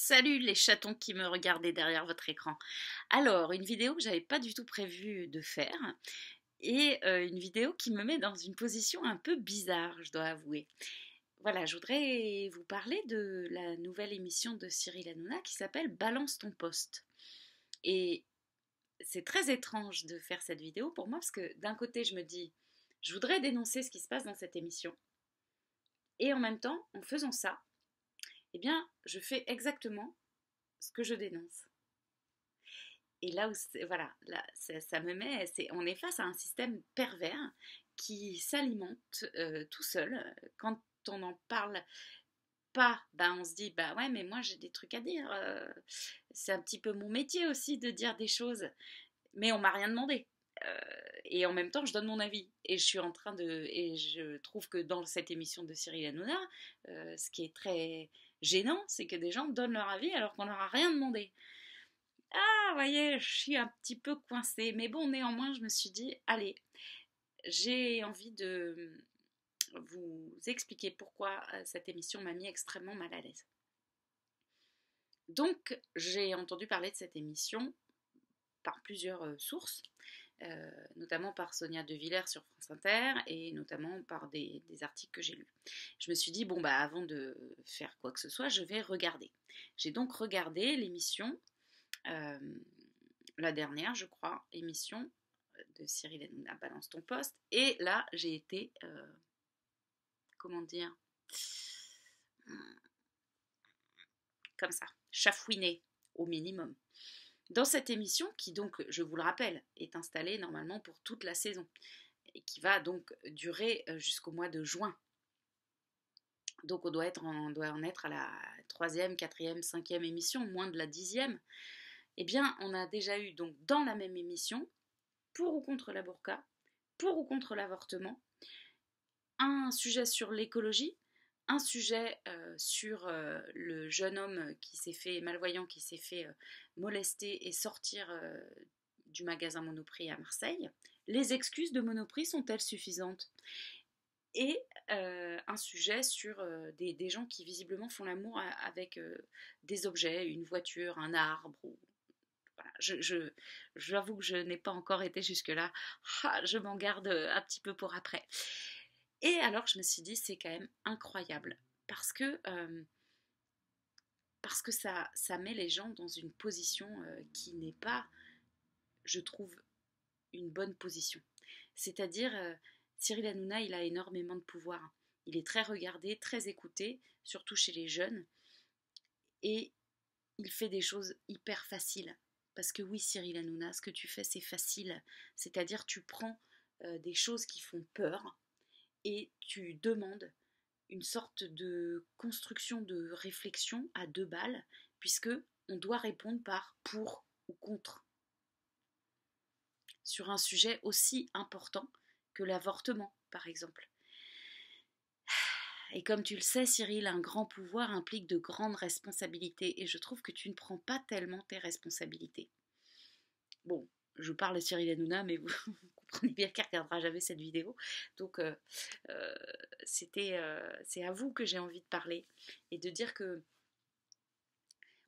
Salut les chatons qui me regardaient derrière votre écran. Alors, une vidéo que j'avais pas du tout prévu de faire et une vidéo qui me met dans une position un peu bizarre, je dois avouer. Voilà, je voudrais vous parler de la nouvelle émission de Cyril Hanouna qui s'appelle Balance ton poste. Et c'est très étrange de faire cette vidéo pour moi parce que d'un côté, je me dis, je voudrais dénoncer ce qui se passe dans cette émission. Et en même temps, en faisant ça, eh bien, je fais exactement ce que je dénonce. Et là où, voilà, là, ça me met, on est face à un système pervers qui s'alimente tout seul. Quand on n'en parle pas, ben on se dit, bah ouais, mais moi j'ai des trucs à dire. C'est un petit peu mon métier aussi de dire des choses, mais on m'a rien demandé. Euh, et en même temps, je donne mon avis. Et je suis en train de. Et je trouve que dans cette émission de Cyril Hanouna, ce qui est très gênant, c'est que des gens donnent leur avis alors qu'on leur a rien demandé. Ah, vous voyez, je suis un petit peu coincée. Mais bon, néanmoins, je me suis dit, allez, j'ai envie de vous expliquer pourquoi cette émission m'a mis extrêmement mal à l'aise. Donc, j'ai entendu parler de cette émission par plusieurs sources, notamment par Sonia De Villers sur France Inter et notamment par des articles que j'ai lus. Je me suis dit, bon, bah, avant de faire quoi que ce soit, je vais regarder. J'ai donc regardé l'émission. Euh, la dernière, je crois, émission de Cyril Hanouna, Balance ton poste. Et là, j'ai été, comment dire, comme ça, chafouinée au minimum. Dans cette émission, qui donc, je vous le rappelle, est installée normalement pour toute la saison, et qui va donc durer jusqu'au mois de juin. Donc on doit en être à la troisième, quatrième, cinquième émission, moins de la 10e. Eh bien, on a déjà eu donc dans la même émission, pour ou contre la burqa, pour ou contre l'avortement, un sujet sur l'écologie, un sujet sur le jeune homme qui s'est fait, malvoyant, qui s'est fait molester et sortir du magasin Monoprix à Marseille. Les excuses de Monoprix sont-elles suffisantes? Et un sujet sur des gens qui visiblement font l'amour avec des objets, une voiture, un arbre. Voilà. J'avoue que je n'ai pas encore été jusque-là. Ah, je m'en garde un petit peu pour après. Et alors je me suis dit, c'est quand même incroyable. Parce que ça met les gens dans une position qui n'est pas, je trouve, une bonne position. C'est-à-dire, Cyril Hanouna, il a énormément de pouvoir. Il est très regardé, très écouté, surtout chez les jeunes. Et il fait des choses hyper faciles. Parce que oui, Cyril Hanouna, ce que tu fais, c'est facile. C'est-à-dire, tu prends des choses qui font peur et tu demandes une sorte de construction de réflexion à deux balles, puisque on doit répondre par pour ou contre sur un sujet aussi important que l'avortement, par exemple. Et comme tu le sais, Cyril, un grand pouvoir implique de grandes responsabilités, et je trouve que tu ne prends pas tellement tes responsabilités. Bon, je parle de Cyril Hanouna, mais vous, vous comprenez bien qu'il ne regardera jamais cette vidéo. Donc, c'est à vous que j'ai envie de parler et de dire que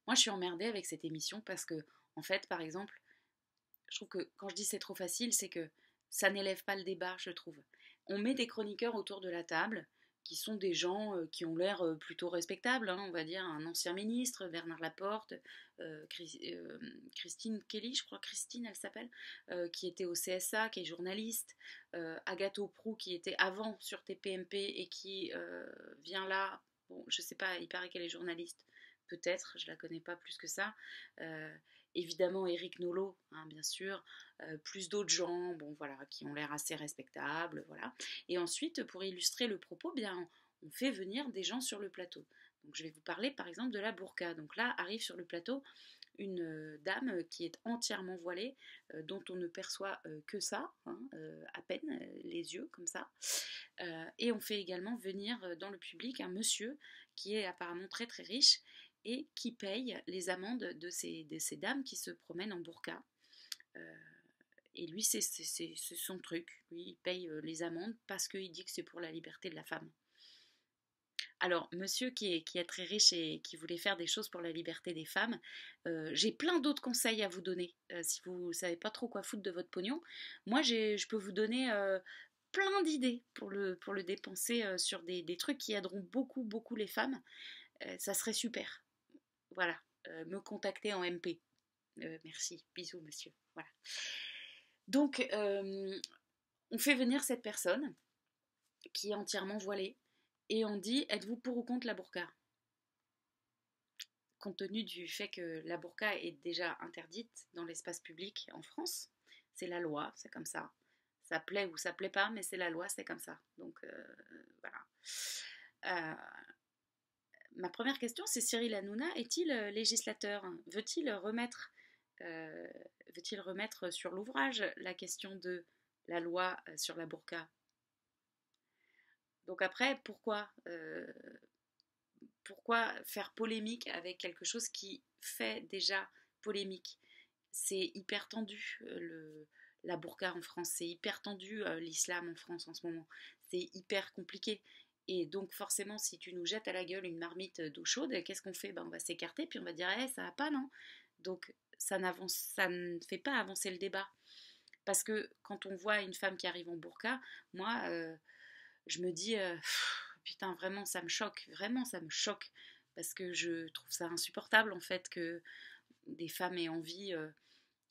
moi, je suis emmerdée avec cette émission parce que, en fait, par exemple, je trouve que quand je dis c'est trop facile, c'est que ça n'élève pas le débat, je trouve. On met des chroniqueurs autour de la table qui sont des gens qui ont l'air plutôt respectables, hein, on va dire un ancien ministre, Bernard Laporte, Christine Kelly, je crois Christine elle s'appelle, qui était au CSA, qui est journaliste, Agathe Auproux qui était avant sur TPMP et qui vient là, bon je sais pas, il paraît qu'elle est journaliste, peut-être, je la connais pas plus que ça. Évidemment Éric Nolot, hein, bien sûr, plus d'autres gens, bon voilà, qui ont l'air assez respectables, voilà. Et ensuite, pour illustrer le propos, bien, on fait venir des gens sur le plateau. Donc je vais vous parler par exemple de la burqa. Donc là arrive sur le plateau une dame qui est entièrement voilée, dont on ne perçoit que ça, hein, à peine les yeux comme ça. Et on fait également venir dans le public un monsieur qui est apparemment très très riche et qui paye les amendes de ces dames qui se promènent en burqa. Et lui, c'est son truc. Lui, il paye les amendes parce qu'il dit que c'est pour la liberté de la femme. Alors, monsieur qui est très riche et qui voulait faire des choses pour la liberté des femmes, j'ai plein d'autres conseils à vous donner. Si vous ne savez pas trop quoi foutre de votre pognon, moi je peux vous donner plein d'idées pour le dépenser sur des trucs qui aideront beaucoup, beaucoup les femmes. Ça serait super. Voilà, me contacter en MP. Merci, bisous monsieur. Voilà. Donc, on fait venir cette personne qui est entièrement voilée et on dit êtes-vous pour ou contre la burqa? Compte tenu du fait que la burqa est déjà interdite dans l'espace public en France, c'est la loi, c'est comme ça. Ça plaît ou ça plaît pas, mais c'est la loi, c'est comme ça. Donc voilà. Euh, Ma première question, c'est Cyril Hanouna est-il législateur? Euh, veut-il remettre sur l'ouvrage la question de la loi sur la burqa? Donc après, pourquoi faire polémique avec quelque chose qui fait déjà polémique? C'est hyper tendu, la burqa en France, c'est hyper tendu, l'islam en France en ce moment. C'est hyper compliqué. Et donc forcément, si tu nous jettes à la gueule une marmite d'eau chaude, qu'est-ce qu'on fait? Ben, on va s'écarter, puis on va dire, ça va pas, non? Donc ça ne fait pas avancer le débat. Parce que quand on voit une femme qui arrive en burqa, moi, je me dis, putain, vraiment ça me choque, parce que je trouve ça insupportable en fait que des femmes aient envie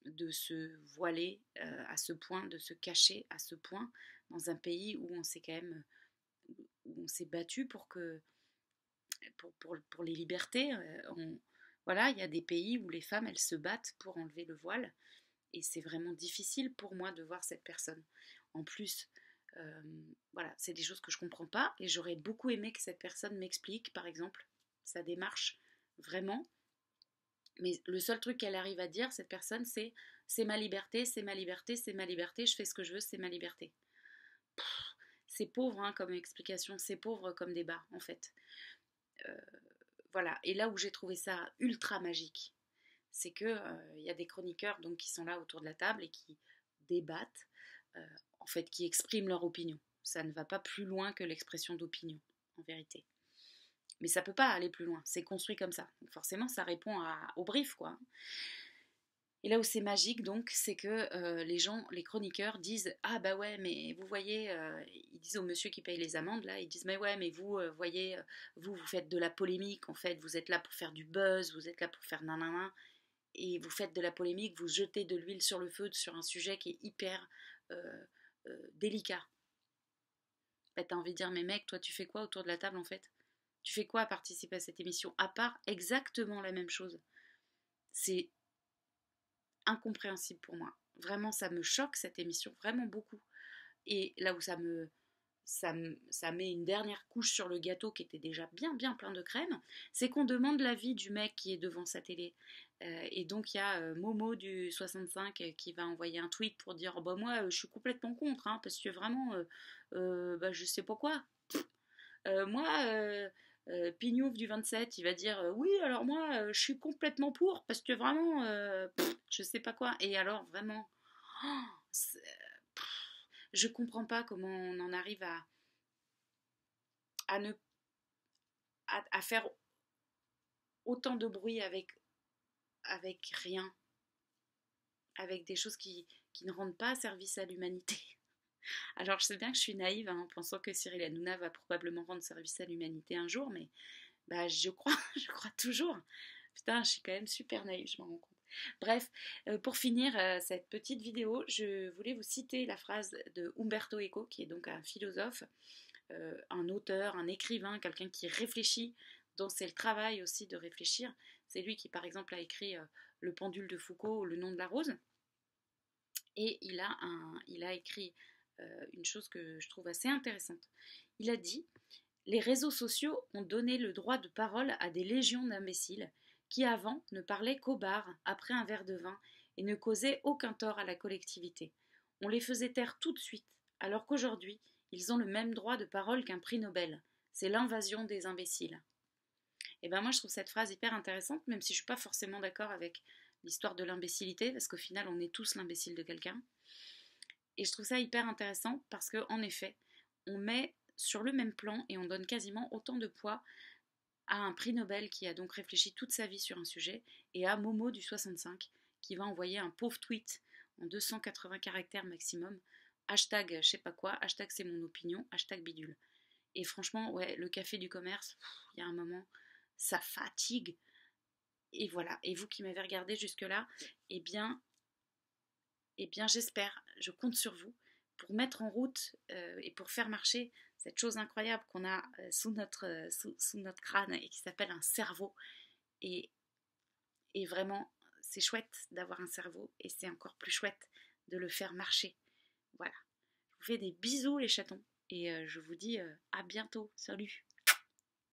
de se voiler à ce point, de se cacher à ce point, dans un pays où on s'est quand même, où on s'est battu pour les libertés. Voilà, il y a des pays où les femmes, elles se battent pour enlever le voile, et c'est vraiment difficile pour moi de voir cette personne. En plus, euh, voilà, c'est des choses que je comprends pas et j'aurais beaucoup aimé que cette personne m'explique, par exemple, sa démarche, vraiment. Mais le seul truc qu'elle arrive à dire, cette personne, c'est ma liberté, c'est ma liberté, c'est ma liberté, je fais ce que je veux, c'est ma liberté. C'est pauvre hein, comme explication, c'est pauvre comme débat, en fait. Euh, voilà, et là où j'ai trouvé ça ultra magique, c'est que y a des chroniqueurs donc, qui sont là autour de la table et qui débattent, euh, en fait, qui expriment leur opinion. Ça ne va pas plus loin que l'expression d'opinion, en vérité. Mais ça peut pas aller plus loin, c'est construit comme ça. Donc forcément, ça répond au brief, quoi. Et là où c'est magique, donc, c'est que les chroniqueurs disent ah bah ouais, mais vous voyez, ils disent au monsieur qui paye les amendes là, ils disent mais ouais, mais vous voyez, vous faites de la polémique en fait, vous êtes là pour faire du buzz, vous êtes là pour faire nanana, et vous faites de la polémique, vous jetez de l'huile sur le feu sur un sujet qui est hyper délicat. Bah, t'as envie de dire mais mec, toi tu fais quoi autour de la table en fait? Tu fais quoi à participer à cette émission à part exactement la même chose? C'est incompréhensible pour moi. Vraiment, ça me choque cette émission, vraiment beaucoup. Et là où ça met une dernière couche sur le gâteau qui était déjà bien bien plein de crème, c'est qu'on demande l'avis du mec qui est devant sa télé. Et donc il y a Momo du 65 qui va envoyer un tweet pour dire oh, bah moi je suis complètement contre hein, parce que vraiment bah, je sais pas quoi. Moi Pignouf du 27 il va dire oui alors moi je suis complètement pour parce que vraiment je sais pas quoi. Et alors vraiment oh, je comprends pas comment on en arrive à ne à faire autant de bruit avec rien, avec des choses qui ne rendent pas service à l'humanité. Alors je sais bien que je suis naïve hein, en pensant que Cyril Hanouna va probablement rendre service à l'humanité un jour, mais bah, je crois, je crois toujours. Putain, je suis quand même super naïve, je m'en rends compte. Bref, pour finir cette petite vidéo, je voulais vous citer la phrase de Umberto Eco, qui est donc un philosophe, un auteur, un écrivain, quelqu'un qui réfléchit, dont c'est le travail aussi de réfléchir. C'est lui qui, par exemple, a écrit Le pendule de Foucault ou Le nom de la rose. Et il a écrit une chose que je trouve assez intéressante. Il a dit les réseaux sociaux ont donné le droit de parole à des légions d'imbéciles qui avant ne parlaient qu'au bar après un verre de vin et ne causaient aucun tort à la collectivité. On les faisait taire tout de suite, alors qu'aujourd'hui, ils ont le même droit de parole qu'un prix Nobel. C'est l'invasion des imbéciles. Et ben moi je trouve cette phrase hyper intéressante, même si je suis pas forcément d'accord avec l'histoire de l'imbécilité, parce qu'au final on est tous l'imbécile de quelqu'un. Et je trouve ça hyper intéressant parce qu'en effet, on met sur le même plan et on donne quasiment autant de poids à un prix Nobel qui a donc réfléchi toute sa vie sur un sujet et à Momo du 65 qui va envoyer un pauvre tweet en 280 caractères maximum, hashtag je sais pas quoi, hashtag c'est mon opinion, hashtag bidule. Et franchement, ouais, le café du commerce, il y a un moment, ça fatigue. Et voilà, et vous qui m'avez regardé jusque-là, eh bien, j'espère, je compte sur vous pour mettre en route et pour faire marcher cette chose incroyable qu'on a sous notre crâne et qui s'appelle un cerveau. Et, et vraiment, c'est chouette d'avoir un cerveau et c'est encore plus chouette de le faire marcher. Voilà. Je vous fais des bisous les chatons et je vous dis à bientôt. Salut!